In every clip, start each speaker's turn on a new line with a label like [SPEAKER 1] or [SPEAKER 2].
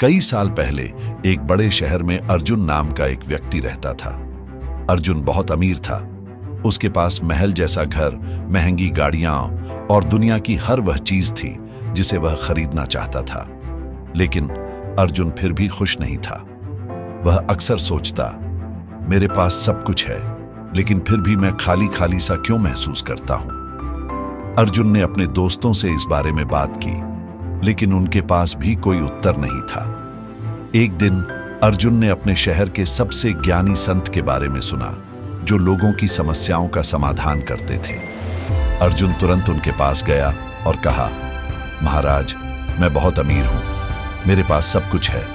[SPEAKER 1] कई साल पहले एक बड़े शहर में अर्जुन नाम का एक व्यक्ति रहता था। अर्जुन बहुत अमीर था। उसके पास महल जैसा घर, महंगी गाड़ियां और दुनिया की हर वह चीज थी जिसे वह खरीदना चाहता था। लेकिन अर्जुन फिर भी खुश नहीं था। वह अक्सर सोचता, मेरे पास सब कुछ है, लेकिन फिर भी मैं खाली खाली सा क्यों महसूस करता हूं। अर्जुन ने अपने दोस्तों से इस बारे में बात की, लेकिन उनके पास भी कोई उत्तर नहीं था। एक दिन अर्जुन ने अपने शहर के सबसे ज्ञानी संत के बारे में सुना, जो लोगों की समस्याओं का समाधान करते थे। अर्जुन तुरंत उनके पास गया और कहा, महाराज, मैं बहुत अमीर हूं, मेरे पास सब कुछ है,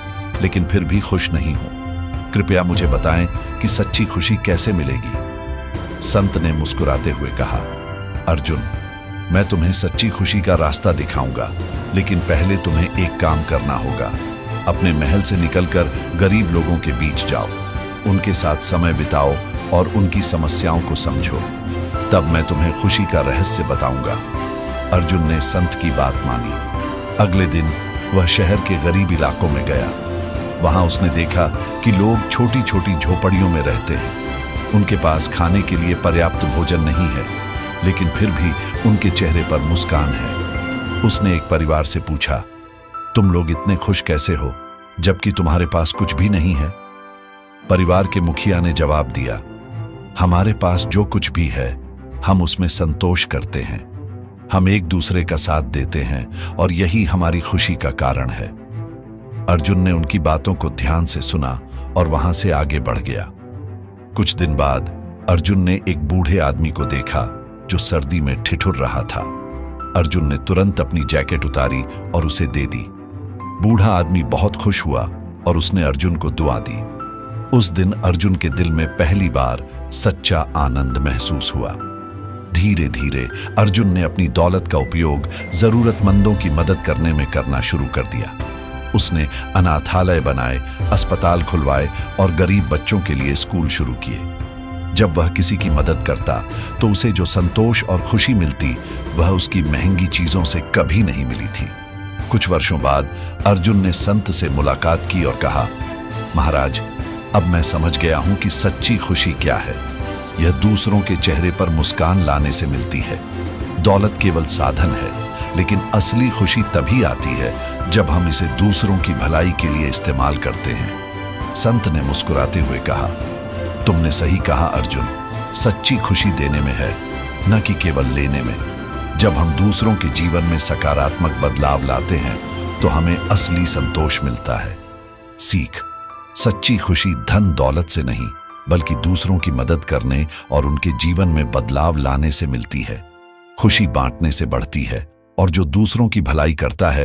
[SPEAKER 1] लेकिन फिर भी खुश नहीं हूं। कृपया मुझे बताएं कि सच्ची खुशी कैसे मिलेगी। संत ने मुस्कुराते हुए कहा, अर्जुन, मैं तुम्हें सच्ची खुशी का रास्ता दिखाऊंगा, लेकिन पहले तुम्हें एक काम करना होगा। अपने महल से निकलकर गरीब लोगों के बीच जाओ, उनके साथ समय बिताओ और उनकी समस्याओं को समझो। तब मैं तुम्हें खुशी का रहस्य बताऊंगा। अर्जुन ने संत की बात मानी। अगले दिन वह शहर के गरीब इलाकों में गया। वहां उसने देखा कि लोग छोटी छोटी झोपड़ियों में रहते हैं। उनके पास खाने के लिए पर्याप्त भोजन नहीं है, लेकिन फिर भी उनके चेहरे पर मुस्कान है। उसने एक परिवार से पूछा, तुम लोग इतने खुश कैसे हो, जबकि तुम्हारे पास कुछ भी नहीं है? परिवार के मुखिया ने जवाब दिया, हमारे पास जो कुछ भी है, हम उसमें संतोष करते हैं। हम एक दूसरे का साथ देते हैं और यही हमारी खुशी का कारण है। अर्जुन ने उनकी बातों को ध्यान से सुना और वहां से आगे बढ़ गया। कुछ दिन बाद अर्जुन ने एक बूढ़े आदमी को देखा जो सर्दी में ठिठुर रहा था। अर्जुन ने तुरंत अपनी जैकेट उतारी और उसे दे दी। बूढ़ा आदमी बहुत खुश हुआ और उसने अर्जुन को दुआ दी। उस दिन अर्जुन के दिल में पहली बार सच्चा आनंद महसूस हुआ। धीरे धीरे अर्जुन ने अपनी दौलत का उपयोग जरूरतमंदों की मदद करने में करना शुरू कर दिया। उसने अनाथालय बनाए, अस्पताल खुलवाए और गरीब बच्चों के लिए स्कूल शुरू किए। जब वह किसी की मदद करता तो उसे जो संतोष और खुशी मिलती, वह उसकी महंगी चीजों से कभी नहीं मिली थी। कुछ वर्षों बाद अर्जुन ने संत से मुलाकात की और कहा, महाराज, अब मैं समझ गया हूं कि सच्ची खुशी क्या है। यह दूसरों के चेहरे पर मुस्कान लाने से मिलती है। दौलत केवल साधन है, लेकिन असली खुशी तभी आती है जब हम इसे दूसरों की भलाई के लिए इस्तेमाल करते हैं। संत ने मुस्कुराते हुए कहा, तुमने सही कहा अर्जुन, सच्ची खुशी देने में है, न कि केवल लेने में। जब हम दूसरों के जीवन में सकारात्मक बदलाव लाते हैं तो हमें असली संतोष मिलता है। सीख, सच्ची खुशी धन दौलत से नहीं, बल्कि दूसरों की मदद करने और उनके जीवन में बदलाव लाने से मिलती है। खुशी बांटने से बढ़ती है और जो दूसरों की भलाई करता है